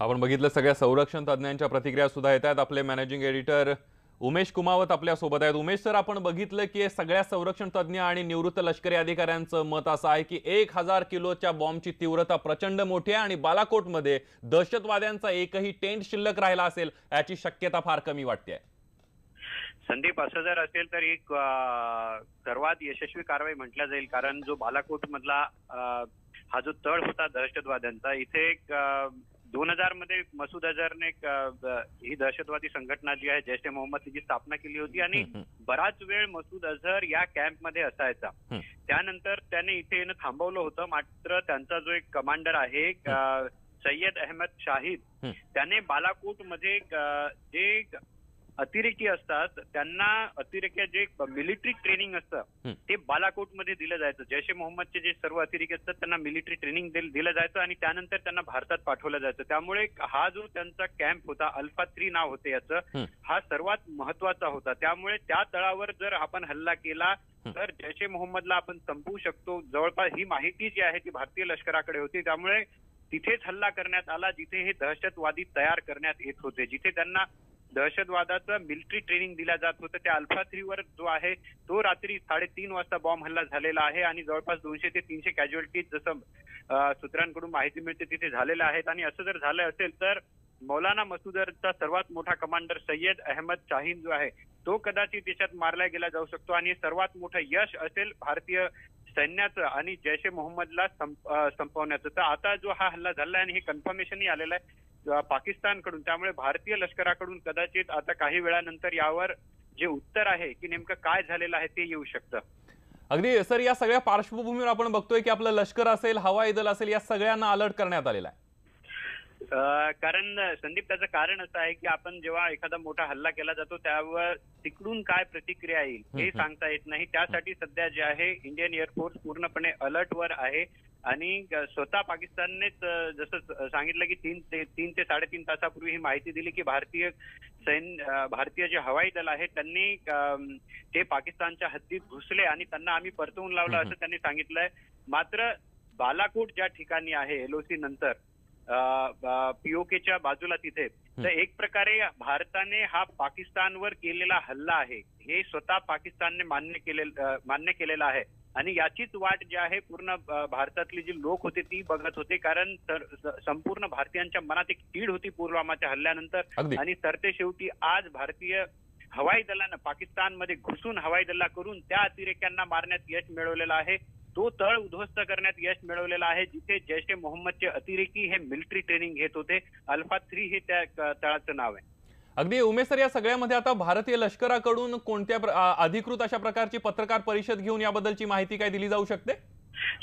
आपण बघितलं सगळ्या संरक्षण तज्ञांच्या प्रतिक्रिया सुद्धा येत आहेत। आपले मॅनेजिंग एडिटर उमेश कुमावत आपल्या सोबत आहेत। उमेश सर, आपण बघितलं की सगळ्या संरक्षण तज्ञ आणि निवृत्त लष्करी अधिकाऱ्यांचं मत असं आहे की 1000 किलोच्या बॉम्बची तीव्रता प्रचंड मोठी आहे आणि बालाकोटमध्ये दहशतवाद्यांचा एकही टेंट शिल्लक राहिला असेल याची शक्यता फार कमी वाटते। संदीप, असं जर असेल तर एक सर्वात यशस्वी कारवाई म्हटल्या जाईल, कारण जो बालाकोट मधला हा जो तळ होता दहशतवाद्यांचा, इथे 2000 मध्ये मसूद अझहरने ही दहशतवादी संघटना जी आहे जैश ए मोहम्मद तिची स्थापना केली होती आणि बराच वेळ मसूद अझहर या कॅम्प मध्ये असायचा। त्यानंतर त्याने इथे येणं थांबवलं होतं, मात्र त्यांचा जो एक कमांडर आहे सय्यद अहमद शाहिद, त्याने बालाकोट मध्ये जे अतिरेकी असतात त्यांना अतिरेकी जे मिलिटरी ट्रेनिंग असतं ते बालाकोट मध्ये दिलं जायचं। जैश ए मोहम्मदचे जे सर्व अतिरेकी असतात त्यांना मिलिटरी ट्रेनिंग दिलं जायचं आणि त्यानंतर त्यांना भारतात पाठवलं जायचं। त्यामुळे हा जो त्यांचा कॅम्प होता, अल्फा 3 नाव होते याचं, हा सर्वात महत्वाचा होता। त्यामुळे त्या तळावर जर आपण हल्ला केला तर जैश ए मोहम्मदला आपण संपवू शकतो। जवळपास ही माहिती जी आहे ती भारतीय लष्कराकडे होती, त्यामुळे तिथेच हल्ला करण्यात आला जिथे हे दहशतवादी तयार करण्यात येत होते, जिथे त्यांना दहशतवादाचं मिलिटरी ट्रेनिंग दिल्या जात होतं। त्या अल्फा 3 वर जो आहे तो रात्री 3:30 वाजता बॉम्ब हल्ला झालेला आहे आणि जवळपास 200 ते 300 कॅज्युअलिटीज जसं सूत्रांकडून माहिती मिळते तिथे झालेल्या आहेत। आणि असं जर झालं असेल तर मौलाना मसूदचा सर्वात मोठा कमांडर सय्यद अहमद शाहीन जो आहे तो कदाचित देशात मारला गेला जाऊ शकतो आणि सर्वात मोठं यश असेल भारतीय सैन्याचं आणि जैश ए मोहम्मदला संपवण्याचं। तर आता जो हा हल्ला झाला आणि हे कन्फर्मेशनही आलेलं आहे पाकिस्तानकडून, त्यामुळे भारतीय लष्कराकडून कदाचित आता काही वेळानंतर यावर जे उत्तर आहे की नेमकं काय झालेलं आहे ते येऊ शकतं। अगदी सर, या सगळ्या पार्श्वभूमीवर आपण बघतोय की आपलं लष्कर असेल, हवाई दल असेल, या सगळ्यांना अलर्ट करण्यात आलेला आहे। कारण संदीप, त्याचं कारण असं आहे की आपण जेव्हा एखादा मोठा हल्ला केला जातो त्यावर तिकडून काय प्रतिक्रिया येईल हे सांगता येत नाही। त्यासाठी सध्या जे आहे इंडियन एअरफोर्स पूर्णपणे अलर्टवर आहे आणि स्वतः पाकिस्ताननेच जसं सांगितलं की 3 ते 3.5 तासापूर्वी ही माहिती दिली की भारतीय जे हवाई दल आहे त्यांनी ते पाकिस्तानच्या हद्दीत घुसले आणि त्यांना आम्ही परतवून लावलं असं त्यांनी सांगितलंय। मात्र बालाकोट ज्या ठिकाणी आहे एलओसी नंतर पीओकेच्या बाजूला तिथे, तर एक प्रकारे भारताने हा पाकिस्तानवर केलेला हल्ला आहे हे स्वतः पाकिस्तानने मान्य केलेला आहे आणि याचीच वाट जी आहे पूर्ण भारतातली जी लोक होते ती बघत होते, कारण संपूर्ण भारतीयांच्या मनात एक तीड होती पुलवामाच्या हल्ल्यानंतर आणि सरते शेवटी आज भारतीय हवाई दलानं पाकिस्तानमध्ये घुसून हवाई दल्ला करून त्या अतिरेक्यांना मारण्यात यश मिळवलेलं आहे। तो तळ उद्ध्वस्त करण्यात यश मिळवलेलं आहे जिथे जैश ए मोहम्मदचे अतिरेकी हे मिलिटरी ट्रेनिंग घेत होते। अल्फा 3 हे त्या तळाचं नाव आहे। अगदी उमेश सर, या सगळ्यामध्ये आता भारतीय लष्कराकडून कोणत्या अधिकृत अशा प्रकारची पत्रकार परिषद घेऊन याबद्दलची माहिती काय दिली जाऊ शकते?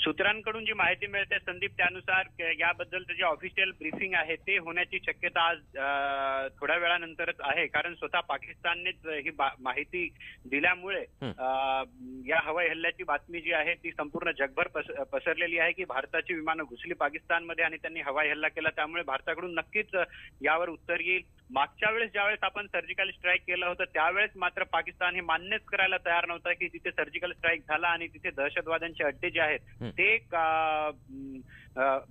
सूत्रांकडून जी माहिती मिळते संदीप, त्यानुसार याबद्दलचं जे ऑफिशियल ब्रीफिंग आहे ते होण्याची शक्यता आज थोड्या वेळानंतरच आहे, कारण स्वतः पाकिस्ताननेच ही माहिती दिल्यामुळे या हवाई हल्ल्याची बातमी जी आहे ती संपूर्ण जगभर पसरलेली आहे की भारताची विमानं घुसली पाकिस्तानमध्ये आणि त्यांनी हवाई हल्ला केला। त्यामुळे भारताकडून नक्कीच यावर उत्तर येईल। मागच्या वेळेस ज्यावेळेस आपण सर्जिकल स्ट्राईक केलं होतं त्यावेळेस मात्र पाकिस्तान हे मान्यच करायला तयार नव्हता की तिथे सर्जिकल स्ट्राईक झाला आणि तिथे दहशतवाद्यांचे अड्डे जे आहेत ते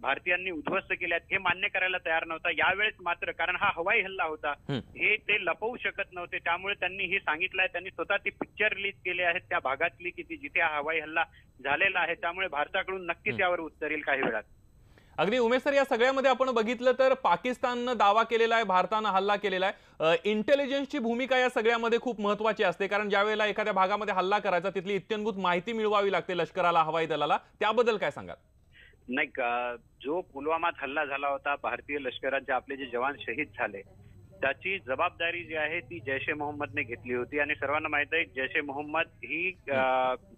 भारतीयांनी उद्ध्वस्त केले आहेत हे मान्य करायला तयार नव्हता। यावेळेस मात्र, कारण हा हवाई हल्ला होता, हे ते लपवू शकत नव्हते, त्यामुळे त्यांनी हे सांगितलंय, त्यांनी स्वतः ती पिक्चर रिलीज केले आहेत त्या भागातली की जिथे हा हवाई हल्ला झालेला आहे। त्यामुळे भारताकडून नक्कीच यावर उत्तर येईल काही वेळात। अगदी उमेश सर, या सगळ्यामध्ये आपण बघितलं तर पाकिस्ताननं दावा केलेला आहे, भारतानं हल्ला केलेला आहे। इंटेलिजन्सची भूमिका या सगळ्यामध्ये खूप महत्वाची असते, कारण ज्यावेळेला एखाद्या भागामध्ये हल्ला करायचा तिथली इत्यंभूत माहिती मिळवावी लागते लष्कराला, हवाई दलाला, त्याबद्दल काय सांगाल? नाही, जो पुलवामात हल्ला झाला होता, भारतीय लष्कराचे आपले जे जवान शहीद झाले त्याची जबाबदारी जी आहे ती जैश ए मोहम्मदने घेतली होती आणि सर्वांना माहित आहे जैश ए मोहम्मद ही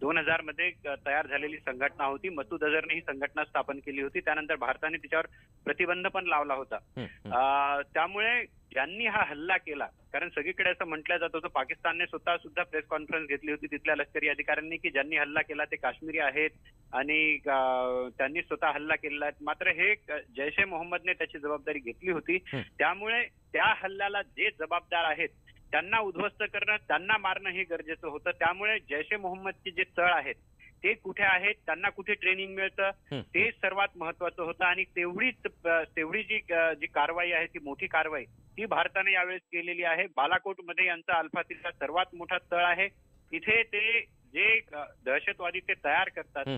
2000 मध्ये तयार झालेली संघटना होती। मसूद अझहरने ही संघटना स्थापन केली होती, त्यानंतर भारताने तिच्यावर प्रतिबंध पण लावला होता। त्यामुळे ज्यांनी हा हल्ला केला, कारण सगळीकडे असं म्हटलं जात होतं, पाकिस्तानने स्वतः सुद्धा प्रेस कॉन्फरन्स घेतली होती तिथल्या लष्करी अधिकाऱ्यांनी की ज्यांनी हल्ला केला ते काश्मीरी आहेत आणि त्यांनी स्वतः हल्ला केलेला आहे। मात्र हे जैश ए मोहम्मदने त्याची जबाबदारी घेतली होती, त्यामुळे त्या हल्ल्याला जे जबाबदार आहेत त्यांना उद्ध्वस्त करणं, त्यांना मारणं हे गरजेचं होतं। त्यामुळे जैश ए मोहम्मदचे जे तळ आहेत ते कुठे आहेत, त्यांना कुठे ट्रेनिंग मिळतं, ते सर्वात महत्वाचं होतं. आणि तेवढी जी कारवाई आहे, ती मोठी कारवाई ती भारताने यावेळेस केलेली आहे. बालाकोटमध्ये यांचा अल्फातीचा सर्वात मोठा तळ आहे. तिथे ते जे दहशतवादी ते तयार करतात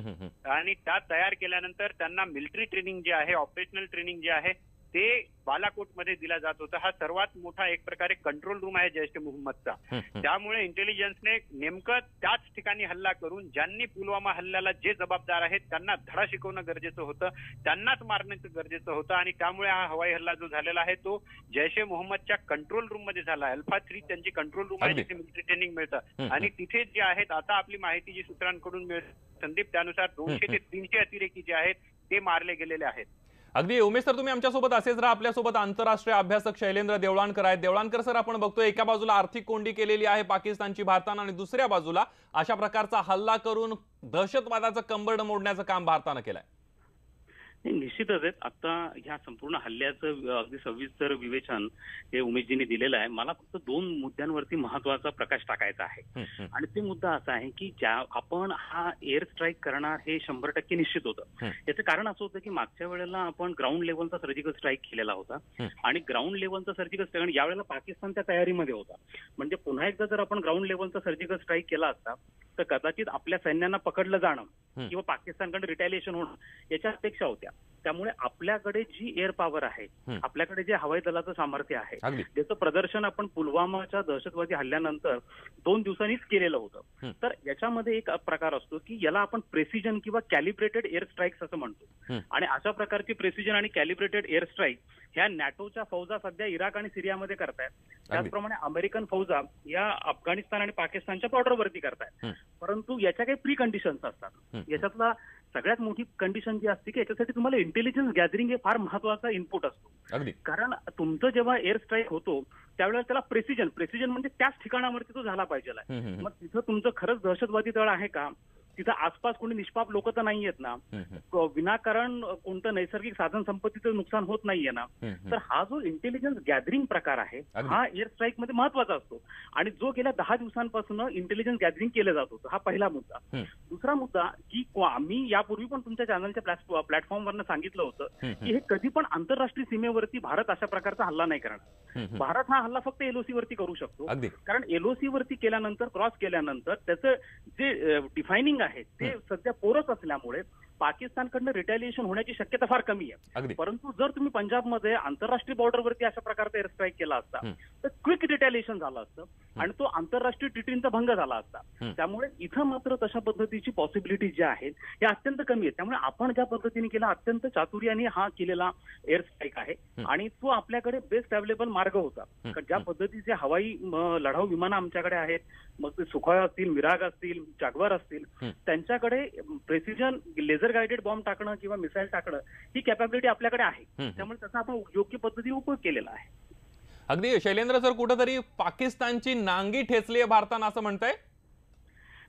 आणि त्या तयार केल्यानंतर त्यांना मिलिटरी ट्रेनिंग जे आहे, ऑपरेशनल ट्रेनिंग जे आहे ते बालाकोटमध्ये दिला जात होतं. हा सर्वात मोठा एक प्रकारे कंट्रोल रूम आहे जैश ए मोहम्मदचा. त्यामुळे इंटेलिजन्सने नेमकं त्याच ठिकाणी हल्ला करून ज्यांनी पुलवामा हल्ल्याला जे जबाबदार आहेत त्यांना धडा शिकवणं गरजेचं होतं, त्यांनाच मारण्याचं गरजेचं होतं. आणि त्यामुळे हा हवाई हल्ला जो झालेला आहे तो जैश ए मोहम्मदच्या कंट्रोल रूम मध्ये झाला. अल्फा 3 त्यांची कंट्रोल रूम आहे, जिथे मिलिटरी ट्रेनिंग मिळतं. आणि तिथे जे आहेत, आता आपली माहिती जी सूत्रांकडून मिळते संदीप, त्यानुसार 200 ते 300 अतिरेकी जे आहेत ते मारले गेलेले आहेत. अगदी उमेश सर, तुम्ही आमच्यासोबत असेच राहा. आपल्यासोबत आंतरराष्ट्रीय अभ्यासक शैलेंद्र देवळाणकर आहेत. देवळाणकर सर, आपण बघतोय एका बाजूला आर्थिक कोंडी केलेली आहे पाकिस्तानची भारतानं आणि दुसऱ्या बाजूला अशा प्रकारचा हल्ला करून दहशतवादाचं कंबरड मोडण्याचं काम भारतानं केलंय. निश्चितच आहेत. आता ह्या संपूर्ण हल्ल्याचं अगदी सविस्तर विवेचन हे उमेशजींनी दिलेलं आहे. मला फक्त 2 मुद्द्यांवरती महत्वाचा प्रकाश टाकायचा आहे. आणि ते मुद्दा असा आहे की ज्या आपण हा एअर स्ट्राईक करणार हे 100% निश्चित होतं. याचं कारण असं होतं की मागच्या वेळेला आपण ग्राउंड लेव्हलचा सर्जिकल स्ट्राईक केलेला होता आणि ग्राउंड लेव्हलचा सर्जिकल स्ट्राईक यावेळेला पाकिस्तान त्या तयारीमध्ये होता. म्हणजे पुन्हा एकदा जर आपण ग्राउंड लेव्हलचा सर्जिकल स्ट्राईक केला असता तर कदाचित आपल्या सैन्यांना पकडलं जाणं किंवा पाकिस्तानकडे रिटॅलिएशन होणं याच्या अपेक्षा होत्या. त्यामुळे आपल्याकडे जी एअर पॉवर आहे, आपल्याकडे जे हवाई दलाचं सामर्थ्य आहे, त्याचं प्रदर्शन आपण पुलवामाच्या दहशतवादी हल्ल्यानंतर 2 दिवसांनीच केलेलं होतं. तर याच्यामध्ये एक प्रकार असतो की याला आपण प्रेसिजन किंवा कॅलिब्रेटेड एअर स्ट्राईक्स असं म्हणतो. आणि अशा प्रकारची प्रेसिजन आणि कॅलिब्रेटेड एअर स्ट्राईक ह्या नॅटोच्या फौजा सध्या इराक आणि सिरियामध्ये करतायत. त्याचप्रमाणे अमेरिकन फौजा या अफगाणिस्तान आणि पाकिस्तानच्या बॉर्डरवरती करतायत. परंतु याच्या काही प्री कंडिशन्स असतात. याच्यातला सगळ्यात मोठी कंडिशन जी असते की याच्यासाठी तुम्हाला इंटेलिजन्स गॅदरिंग हे फार महत्वाचा इनपुट असतो. कारण तुमचं जेव्हा एअर स्ट्राईक होतो त्यावेळेला त्याला प्रेसिजन म्हणजे त्याच ठिकाणावरती तो झाला पाहिजे. मग तिथं तुमचं खरंच दहशतवादी तळ आहे का, तिथं आसपास कोणी निष्पाप लोक तर नाही आहेत ना, विनाकारण कोणतं नैसर्गिक साधन संपत्तीचं नुकसान होत नाहीये ना. तर हा जो इंटेलिजन्स गॅदरिंग प्रकार आहे हा एअर स्ट्राईक मध्ये महत्वाचा असतो आणि जो गेल्या 10 दिवसांपासून इंटेलिजन्स गॅदरिंग केलं जात होतं. हा पहिला मुद्दा. दुसरा मुद्दा की आम्ही यापूर्वी पण तुमच्या चॅनलच्या प्लॅटफॉर्मवरनं सांगितलं होतं की हे कधी पण आंतरराष्ट्रीय सीमेवरती भारत अशा प्रकारचा हल्ला नाही करणार. भारत हा हल्ला फक्त एलओसी वरती करू शकतो. कारण एलओसी वरती केल्यानंतर, क्रॉस केल्यानंतर त्याचं जे डिफायनिंग आहे ते सध्या पोरस असल्यामुळे पाकिस्तानकडनं रिटॅलिएशन होण्याची शक्यता फार कमी आहे. परंतु जर तुम्ही पंजाबमध्ये आंतरराष्ट्रीय बॉर्डरवरती अशा प्रकारचा एअर स्ट्राईक केला असता तर क्विक रिटॅलिएशन झालं असतं आणि तो आंतरराष्ट्रीय ट्रीटींचा भंग झाला असता. त्यामुळे इथं मात्र तशा पद्धतीची पॉसिबिलिटी ज्या आहेत या अत्यंत कमी आहेत. त्यामुळे आपण ज्या पद्धतीने केला अत्यंत चातुर्याने हा केलेला एअर स्ट्राईक आहे आणि तो आपल्याकडे बेस्ट अवेलेबल मार्ग होता. ज्या पद्धतीचे हवाई लढाऊ विमानं आमच्याकडे आहेत, मग ते सुखोई असतील, मिराग असतील, जाग्वार असतील, त्यांच्याकडे प्रेसिजन लेझर गाइडेड बॉम्ब टाकणं किंवा मिसाईल टाकणं ही कॅपॅबिलिटी आपल्याकडे आहे. त्यामुळे त्याचा आपण योग्य पद्धतीने उपयोग केलेला आहे. अगदी शैलेंद्र सर, कुठेतरी पाकिस्तानची नांगी ठेचली आहे भारतानं असं म्हणताय?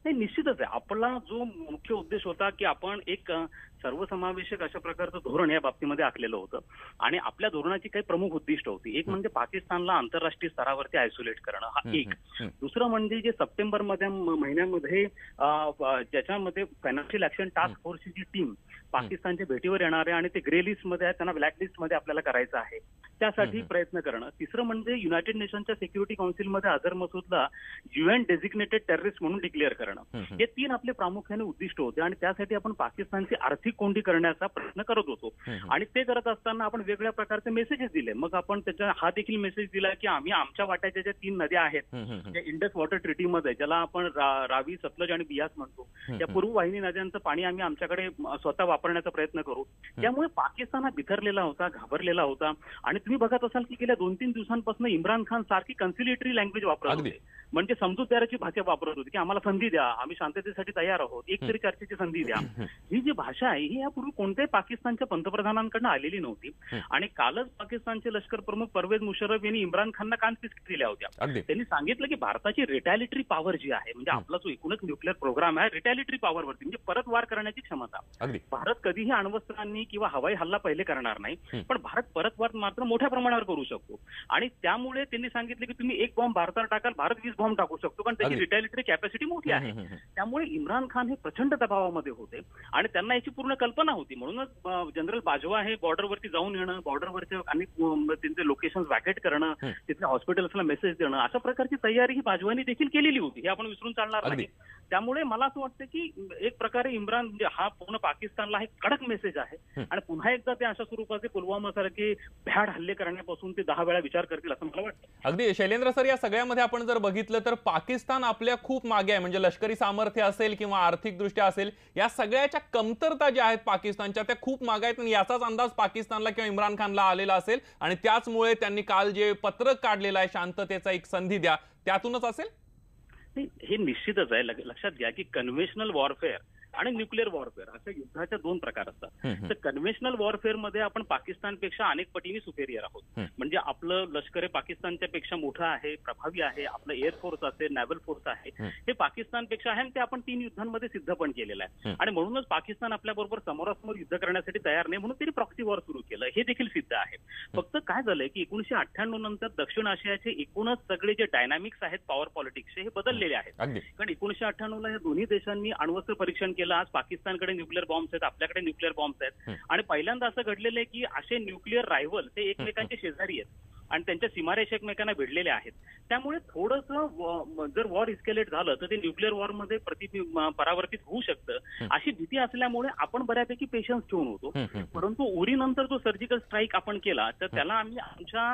नाही, निश्चितच आहे. आपला जो मुख्य उद्देश होता की आपण एक सर्वसमावेशक अशा प्रकारचं धोरण या बाबतीमध्ये आखलेलं होतं आणि आपल्या धोरणाची काही प्रमुख उद्दिष्ट होती. एक म्हणजे पाकिस्तानला आंतरराष्ट्रीय स्तरावरती आयसोलेट करणं हा एक. दुसरं म्हणजे जे सप्टेंबर महिन्यामध्ये ज्याच्यामध्ये फायनान्शियल ऍक्शन टास्क फोर्सची जी टीम पाकिस्तानच्या भेटीवर येणार आहे आणि ते ग्रे लिस्टमध्ये आहे, त्यांना ब्लॅक लिस्टमध्ये आपल्याला करायचं आहे, त्यासाठी प्रयत्न करणं. तिसरं म्हणजे युनायटेड नेशनच्या सिक्युरिटी काउन्सिलमध्ये अझर मसूदला UN डेझिग्नेटेड टेररिस्ट म्हणून डिक्लेअर करणं. हे 3 आपले प्रामुख्याने उद्दिष्ट होते आणि त्यासाठी आपण पाकिस्तानची आर्थिक कोंडी करण्याचा प्रयत्न करत होतो. आणि ते करत असताना आपण वेगवेगळ्या प्रकारचे मेसेजेस दिले. मग आपण त्याचा हा देखील मेसेज दिला की आम्ही आमच्या वाट्याच्या ज्या 3 नद्या आहेत त्या इंडस वॉटर ट्रीटीमध्ये, ज्याला आपण रावी, सतलज आणि बियास म्हणतो, त्या पूर्व वाहिनी नद्यांचं पाणी आम्ही आमच्याकडे स्वतः वापरण्याचा प्रयत्न करू. त्यामुळे पाकिस्तान हा बिथरलेला होता, घाबरलेला होता. आणि तुम्ही बघत असाल की गेल्या 2-3 दिवसांपासून इम्रान खान सारखी कन्सिलिटरी लँग्वेज वापरत होते, म्हणजे समजूतदाराची भाषा वापरत होती की आम्हाला संधी द्या, आम्ही शांततेसाठी तयार आहोत, एक तरी चर्चेची संधी द्या. ही जी भाषा आहे ही यापूर्वी कोणत्याही पाकिस्तानच्या पंतप्रधानांकडून आलेली नव्हती. आणि कालच पाकिस्तानचे लष्कर प्रमुख परवेज मुशर्रफ यांनी इम्रान खानना कानपिचकी दिल्या होत्या. त्यांनी सांगितलं की भारताची रिटॅलिटरी पॉवर जी आहे, म्हणजे आपला जो एकूणच न्यूक्लिअर प्रोग्राम आहे, रिटॅलिटरी पॉवरवरती म्हणजे परत वार करण्याची क्षमता. भारत कधीही अण्वस्त्रांनी किंवा हवाई हल्ला पहिले करणार नाही, पण भारत परत वार मात्र मोठ्या प्रमाणावर करू शकतो. आणि त्यामुळे त्यांनी सांगितले की तुम्ही एक बॉम्ब भारतावर टाकाल, भारत 20 बॉम्ब टाकू शकतो, कारण त्याची रिटॅलिटरी कॅपॅसिटी मोठी आहे. त्यामुळे इम्रान खान हे प्रचंड दबावामध्ये होते आणि त्यांना याची पूर्ण कल्पना होती. म्हणूनच जनरल बाजवा हे बॉर्डरवरती जाऊन येणं, बॉर्डरवरच्या अनेक त्यांचे लोकेशन वॅकेट करणं, तिथल्या हॉस्पिटल्सला मेसेज देणं, अशा प्रकारची तयारी ही बाजवानी देखील केलेली होती. हे आपण विसरून चालणार नाही. त्यामुळे मला असं वाटतं की एक प्रकारे इम्रान हा पूर्ण पाकिस्तानला एक कडक मेसेज आहे आणि पुन्हा एकदा ते अशा स्वरूपाचे पुलवामा सारखे भ्याड हल्ले करण्यापासून ते 10 वेळा विचार करतील असं मला वाटतं. अगदी शैलेंद्र सर, या सगळ्यामध्ये आपण जर बघितलं तर पाकिस्तान आपल्या खूप मागे आहे. म्हणजे लष्करी सामर्थ्य असेल किंवा आर्थिकदृष्ट्या असेल, या सगळ्याच्या कमतरता ज्या आहेत पाकिस्तानच्या, त्या खूप मागे आहेत. आणि याचाच अंदाज पाकिस्तानला किंवा इम्रान खानला आलेला असेल आणि त्याचमुळे त्यांनी काल जे पत्रक काढलेलं आहे शांततेचा एक संधी द्या, त्यातूनच असेल. हे निश्चितच आहे. लक्षात घ्या की कन्व्हेन्शनल वॉरफेअर आणि न्यूक्लिअर वॉरफेअर अशा युद्धाच्या 2 प्रकार असतात. तर कन्व्हेन्शनल वॉरफेअर मध्ये आपण पाकिस्तानपेक्षा अनेक पटीने सुपेरियर आहोत. म्हणजे आपलं लष्कर पाकिस्तानच्या पेक्षा मोठं आहे, प्रभावी आहे, आपलं एअरफोर्स असेल, नॅव्हल फोर्स आहे, हे पाकिस्तानपेक्षा आहे आणि ते आपण 3 युद्धांमध्ये सिद्ध पण केलेलं आहे. आणि म्हणूनच पाकिस्तान आपल्याबरोबर समोरासमोर युद्ध करण्यासाठी तयार नाही, म्हणून त्यांनी प्रॉक्सी वॉर सुरू केलं. हे देखील सिद्ध आहे. फक्त काय झालंय की 1998 नंतर दक्षिण आशियाचे एकूणच सगळे जे डायनामिक्स आहेत पॉवर पॉलिटिक्सचे, हे बदललेले आहेत. कारण 1998 ला या दोन्ही देशांनी अण्वस्त्र परीक्षण केलं. आज पाकिस्तानकडे न्यूक्लिअर बॉम्ब्स आहेत, आपल्याकडे न्यूक्लिअर बॉम्ब्स आहेत. आणि पहिल्यांदा असं घडलेलं आहे की असे न्यूक्लिअर रायव्हल ते एकमेकांचे शेजारी आहेत आणि त्यांच्या सीमारेषा एकमेकांना भिडलेल्या आहेत. त्यामुळे थोडंसं जर वॉर इस्केलेट झालं तर ते न्यूक्लिअर वॉरमध्ये परावर्तित होऊ शकतं, अशी भीती असल्यामुळे आपण बऱ्यापैकी पेशन्स ठेवून होतो. परंतु उरीनंतर जो सर्जिकल स्ट्राईक आपण केला तर त्याला आम्ही आमच्या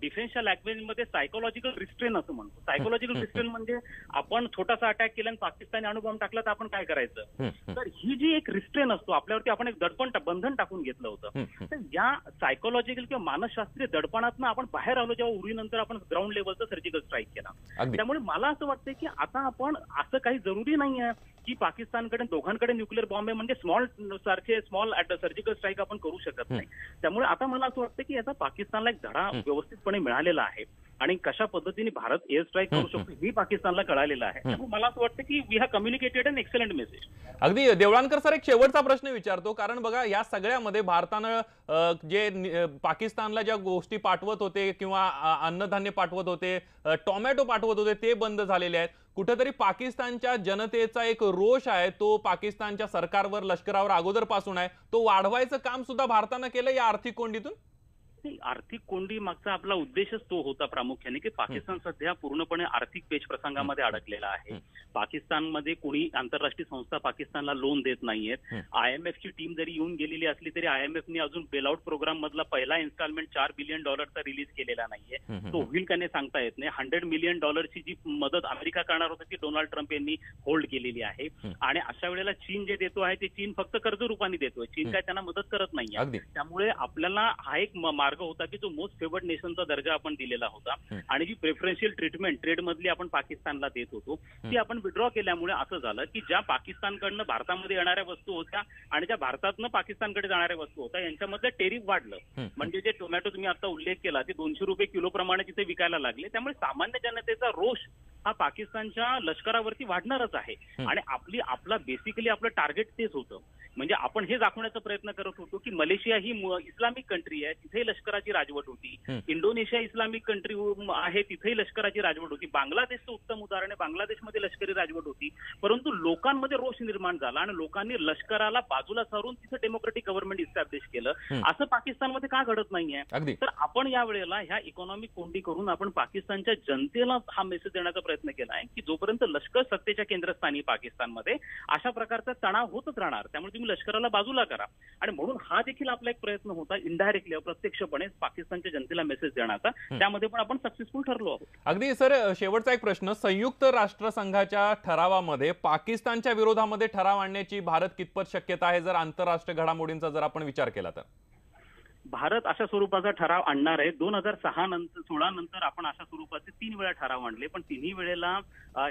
डिफेन्सच्या लँग्वेजमध्ये सायकोलॉजिकल रिस्ट्रेन असं म्हणतो. सायकोलॉजिकल रिस्ट्रेन म्हणजे आपण छोटासा अटॅक केला आणि पाकिस्तानी अणुबॉम्ब टाकला तर आपण काय करायचं. तर ही जी एक रिस्ट्रेन असतो आपल्यावरती, आपण एक बंधन टाकून घेतलं होतं. तर या सायकोलॉजिकल किंवा मानसशास्त्रीय दडपणातनं आपण बाहेर आलो जेव्हा उरीनंतर आपण ग्राउंड लेवलचा सर्जिकल स्ट्राईक केला. त्यामुळे मला असं वाटतं की आता आपण असं काही जरुरी नाही आहे की पाकिस्तानकडे दोघांकडे न्यूक्लिअर बॉम्ब आहे म्हणजे स्मॉल सर्जिकल स्ट्राईक आपण करू शकत नाही. त्यामुळे आता मला असं वाटतं की याचा पाकिस्तानला एक धडा व्यवस्थितपणे मिळालेला आहे आणि कशा पद्धतीने भारत एअर स्ट्राईक करू शकतो हे पाकिस्तानला कळालेलं आहे. त्यामुळे मला असं वाटतं की we have communicated an excellent message. अगदी देवळानकर सर, एक शेवटचा प्रश्न विचारतो, कारण बघा या सगळ्यामध्ये भारतानं जे पाकिस्तानला ज्या गोष्टी पाठवत होते किंवा अन्नधान्य पाठवत होते, टोमॅटो पाठवत होते, ते बंद झालेले आहेत. कुठेतरी पाकिस्तानच्या जनतेचा एक रोष आहे, तो पाकिस्तानच्या सरकारवर, लष्करावर अगोदरपासून आहे, तो वाढवायचं काम सुद्धा भारतानं केलं या आर्थिक कोंडीतून. आर्थिक कोंडी मागचा आपला उद्देशच तो होता प्रामुख्याने की पाकिस्तान सध्या पूर्णपणे आर्थिक पेच प्रसंगामध्ये अडकलेला आहे. पाकिस्तानमध्ये कोणी आंतरराष्ट्रीय संस्था पाकिस्तानला लोन देत नाहीयेत. IMF ची टीम जरी येऊन गेलेली असली तरी IMF ने अजून बेलआउट प्रोग्राम मधला पहिला इन्स्टॉलमेंट $4 बिलियन रिलीज केलेला नाहीये. तो होईल का नाही सांगता येत नाही. $100 मिलियन ची जी मदत अमेरिका करणार होती ती डोनाल्ड ट्रम्प यांनी होल्ड केलेली आहे. आणि अशा वेळेला चीन जे देतो आहे ते चीन फक्त कर्ज रूपाने देतोय. चीन काय त्यांना मदत करत नाहीये. त्यामुळे आपल्याला हा एक मार्ग होता की जो मोस्ट फेवर्ड नेशनचा दर्जा आपण दिलेला होता आणि जी प्रेफरन्शियल ट्रीटमेंट ट्रेड मधली आपण पाकिस्तानला देत होतो ती आपण विड्रॉ केल्यामुळे असं झालं की ज्या पाकिस्तानकडनं भारतामध्ये येणाऱ्या वस्तू होत्या आणि ज्या भारतातनं पाकिस्तानकडे जाणाऱ्या वस्तू होत्या यांच्यामधलं टेरिफ वाढलं. म्हणजे जे टोमॅटो तुम्ही आता उल्लेख केला ते $200 किलो प्रमाणे तिथे विकायला लागले. त्यामुळे सामान्य जनतेचा रोष हा पाकिस्तानच्या लष्करावरती वाढणारच आहे. आणि आपला बेसिकली आपलं टार्गेट तेच होतं. म्हणजे आपण हे दाखवण्याचा प्रयत्न करत होतो की मलेशिया ही इस्लामिक कंट्री आहे, तिथे लष्कराची राजवट होती. इंडोनेशिया इस्लामिक कंट्री आहे, तिथेही लष्कराची राजवट होती. बांगलादेशचं उत्तम उदाहरण आहे, बांगलादेशमध्ये लष्करी राजवट होती. परंतु लोकांमध्ये रोष निर्माण झाला आणि लोकांनी लष्कराला बाजूला सारून तिथे डेमोक्रेटिक गव्हर्नमेंट इस्टॅब्लिश केलं. असं पाकिस्तानमध्ये का घडत नाहीये. तर आपण या वेळेला ह्या इकॉनॉमिक कोंडी करून आपण पाकिस्तानच्या जनतेला हा मेसेज देण्याचा प्रयत्न केला आहे की जोपर्यंत लष्कर सत्तेच्या केंद्रस्थानी पाकिस्तानमध्ये अशा प्रकारचा तणाव होतच राहणार. त्यामुळे तुम्ही लष्कराला बाजूला करा. आणि म्हणून हा देखील आपला एक प्रयत्न होता इनडायरेक्टली प्रत्यक्षपणे पाकिस्तानच्या जनतेला मेसेज देण्याचा. त्यामध्ये पण आपण सक्सेसफुल ठरलो आहोत. अगदी सर, शेवटचा एक प्रश्न, संयुक्त राष्ट्रसंघाच्या ठरावामध्ये पाकिस्तानच्या विरोधामध्ये ठराव आणण्याची भारत कितपत शक्यता आहे जर आंतरराष्ट्रीय घडामोडींचा जर आपण विचार केला तर? भारत अशा स्वरूपाचा ठराव आणणार आहे. 2016 नंतर आपण अशा स्वरूपाचे 3 वेळा ठराव आणले, पण तिन्ही वेळेला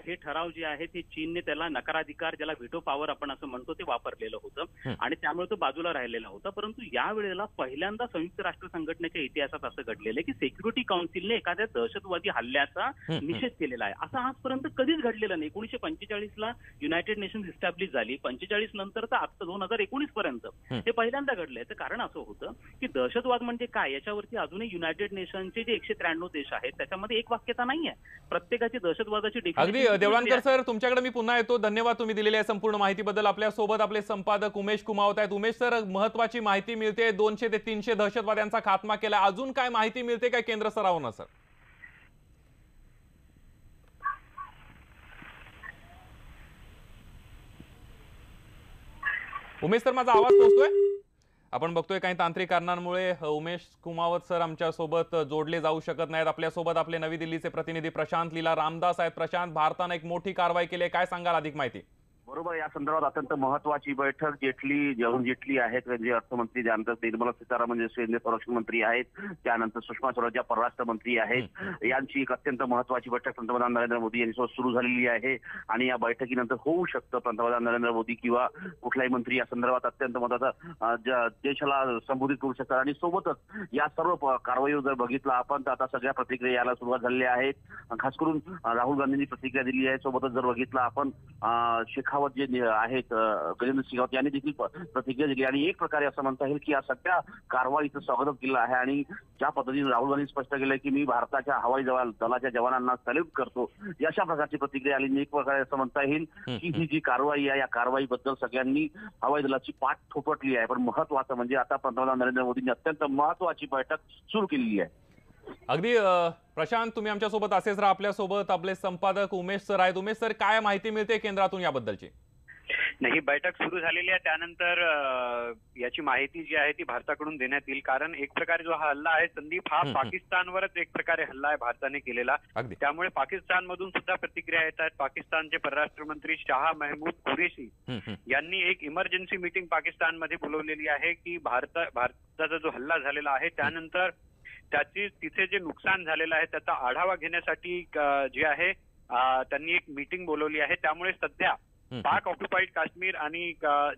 हे ठराव जे आहे ते चीनने त्याला नकाराधिकार, ज्याला व्हेटो पॉवर आपण असं म्हणतो, ते वापरलेलं होतं आणि त्यामुळे तो बाजूला राहिलेला होता. परंतु या वेळेला पहिल्यांदा संयुक्त राष्ट्र संघटनेच्या इतिहासात असं घडलेलं आहे की सिक्युरिटी काउन्सिलने एखाद्या दहशतवादी हल्ल्याचा निषेध केलेला आहे. असं आजपर्यंत कधीच घडलेलं नाही. 1945 ला युनायटेड नेशन्स इस्टॅब्लिश झाली, 45 नंतर तर आता 2019 पर्यंत हे पहिल्यांदा घडलंय. तर कारण असं होतं की दहशतवाद म्हणजे काय याच्यावरती अजूनही युनायटेड नेशनचे जे 193 देश आहेत त्याच्यामध्ये एक वाक्यता नाहीये. प्रत्येकाची दहशतवादाची अगदी देवळानकर सर, तुमच्याकडे मी पुन्हा येतो. धन्यवाद तुम्ही दिलेल्या संपूर्ण माहितीबद्दल. आपल्या सोबत आपले संपादक उमेश कुमावत आहेत. उमेश सर, महत्वाची माहिती मिळते 200 ते 300 दहशतवाद्यांचा खात्मा केला. अजून काय माहिती मिळते काय केंद्र स्तरावरून सर? उमेश सर, माझा आवाज पोहोचतोय? आपण बघतोय काही तांत्रिक कारणांमुळे उमेश कुमावत सर आमच्या सोबत जोडले जाऊ शकत नाहीत. आपल्या सोबत आपले नवी दिल्लीचे प्रतिनिधी प्रशांत लीला रामदास आहेत. प्रशांत, भारताने एक मोठी कारवाई केली आहे, काय सांगाल अधिक माहिती? बरोबर, या संदर्भात अत्यंत महत्वाची बैठक अरुण जेटली आहेत, जे अर्थमंत्री, त्यानंतर निर्मला सीतारामन जे केंद्रीय संरक्षण मंत्री आहेत, त्यानंतर सुषमा स्वराज ज्या परराष्ट्र मंत्री आहेत, यांची एक अत्यंत महत्वाची बैठक पंतप्रधान नरेंद्र मोदी यांच्यासोबत सुरू झालेली आहे. आणि या बैठकीनंतर होऊ शकतं पंतप्रधान नरेंद्र मोदी किंवा कुठलाही मंत्री या संदर्भात अत्यंत महत्वाचा देशाला संबोधित करू शकतात. आणि सोबतच या सर्व कारवाईवर जर बघितलं आपण तर आता सगळ्या प्रतिक्रिया यायला सुरुवात झालेली आहेत. खास करून राहुल गांधींनी प्रतिक्रिया दिली आहे. सोबतच जर बघितलं आपण शेखावत जे आहेत गजेंद्र शेखावत यांनी देखील प्रतिक्रिया दिली. आणि एक प्रकारे असं म्हणता येईल की या सगळ्या कारवाईचं स्वागत केलं आहे. आणि ज्या पद्धतीने राहुल गांधी स्पष्ट केलंय की मी भारताच्या हवाई दलाच्या जवानांना सॅल्यूट करतो, अशा प्रकारची प्रतिक्रिया आली. एक प्रकारे असं म्हणता येईल की ही जी कारवाई आहे या कारवाईबद्दल सगळ्यांनी हवाई दलाची पाठ थोपटली आहे. पण महत्वाचं म्हणजे आता पंतप्रधान नरेंद्र मोदींनी अत्यंत महत्वाची बैठक सुरू केलेली आहे. अगदी प्रशांत, तुम्ही आमच्या सोबत असेच राहा. आपल्या सोबत आपले संपादक उमेश सर आहेत. उमेश सर, काय माहिती मिळते केंद्रातून याबद्दलची? नाही, ही बैठक सुरू झालेली आहे त्यानंतर याची माहिती जी आहे ती भारताकडून देण्यात येईल. कारण एक प्रकारे जो हा हल्ला आहे संदीप, हा पाकिस्तानवरच एक प्रकारे हल्ला आहे भारताने केलेला. त्यामुळे पाकिस्तानमधून सुद्धा प्रतिक्रिया येत आहेत. पाकिस्तानचे परराष्ट्र मंत्री शाह महमूद कुरेशी यांनी एक इमर्जन्सी मीटिंग पाकिस्तानमध्ये बोलवलेली आहे की भारताचा जो हल्ला झालेला आहे त्यानंतर तिथे जे नुकसान झालेलं आहे त्याचा आढावा घेण्यासाठी जे आहे त्यांनी एक मीटिंग बोलवली आहे. त्यामुळे सध्या पाक ऑक्युपाईड काश्मीर आणि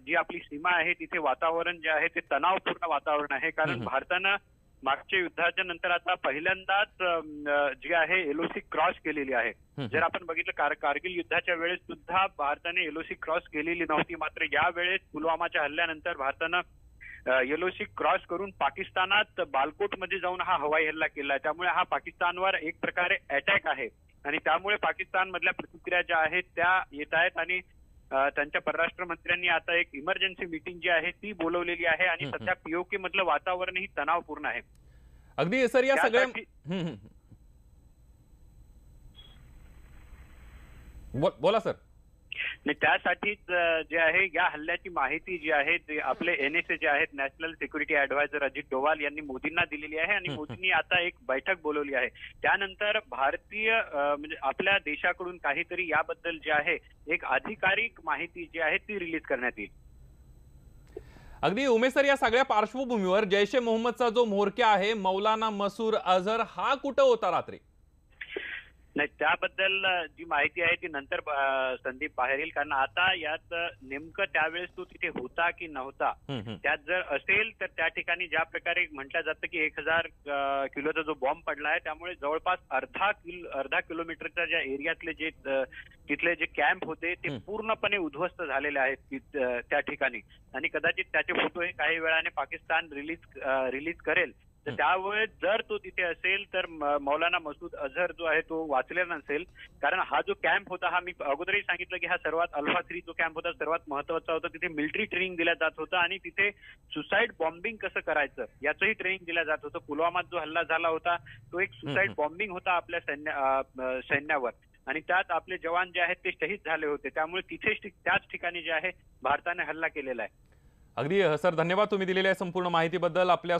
जी आपली सीमा आहे तिथे वातावरण जे आहे ते तणावपूर्ण वातावरण आहे. कारण भारतानं मागच्या युद्धाच्या नंतर आता पहिल्यांदाच जी आहे एलओसी क्रॉस केलेली आहे. जर आपण बघितलं कारगिल युद्धाच्या वेळेस सुद्धा भारताने एलओसी क्रॉस केलेली नव्हती. मात्र यावेळेस पुलवामाच्या हल्ल्यानंतर भारतानं एलओसी क्रॉस करून पाकिस्तानात बालकोटमध्ये जाऊन हा हवाई हल्ला केला. त्यामुळे हा पाकिस्तानवर एक प्रकारे अटॅक आहे. आणि त्यामुळे पाकिस्तान मधल्या प्रतिक्रिया ज्या आहेत त्या येत आहेत. आणि त्यांच्या परराष्ट्र मंत्र्यांनी आता एक इमर्जन्सी मीटिंग जी आहे ती बोलवलेली आहे. आणि सध्या पीओके मधलं वातावरण ही तणावपूर्ण आहे. अगदी सर, या सगळ्या बोला सर. आणि त्यासाठीच जे आहे या हल्ल्याची माहिती जी आहे ते आपले NSA जे आहेत, national security adviser Ajit Doval यांनी मोदींना दिलेली आहे. आणि मोदींनी आता एक बैठक बोलवली आहे. त्यानंतर भारतीय म्हणजे आपल्या देशाकडून काहीतरी याबद्दल जे आहे एक अधिकारिक माहिती जी आहे ती रिलीज करण्यात येईल. अगदी उमेश सर, या सगळ्या पार्श्वभूमीवर जैश ए मोहम्मदचा जो म्होरक्या आहे मौलाना मसूद अझहर, हा कुठं होता रात्री? नाही, त्याबद्दल जी माहिती आहे ती नंतर संदीप बाहेर येईल. कारण आता यात नेमकं त्यावेळेस तो तिथे होता की नव्हता, त्यात जर असेल तर त्या ठिकाणी ज्या प्रकारे म्हटलं जातं की 1000 किलोचा जो बॉम्ब पडला आहे त्यामुळे जवळपास अर्धा किलोमीटरच्या ज्या एरियातले जे तिथले जे कॅम्प होते ते पूर्णपणे उद्ध्वस्त झालेले आहेत त्या ठिकाणी. आणि कदाचित त्याचे फोटो हे काही वेळाने पाकिस्तान रिलीज करेल. तर त्यावेळेस जर तो तिथे असेल तर मौलाना मसूद अझहर जो आहे तो वाचलेला नसेल. कारण हा जो कॅम्प होता, हा मी अगोदरही सांगितलं की हा सर्वात अल्फा 3 जो कॅम्प होता सर्वात महत्वाचा होता. तिथे मिलिटरी ट्रेनिंग दिल्या जात होतं आणि तिथे सुसाईड बॉम्बिंग कसं करायचं याचंही ट्रेनिंग दिलं जात होतं. पुलवामात जो हल्ला झाला होता तो एक सुसाईड बॉम्बिंग होता आपल्या सैन्यावर. आणि त्यात आपले जवान जे आहेत ते शहीद झाले होते. त्यामुळे तिथेच त्याच ठिकाणी जे आहे भारताने हल्ला केलेला आहे. अगदी सर, धन्यवाद तुम्ही दिलेल्या संपूर्ण माहितीबद्दल. आपल्या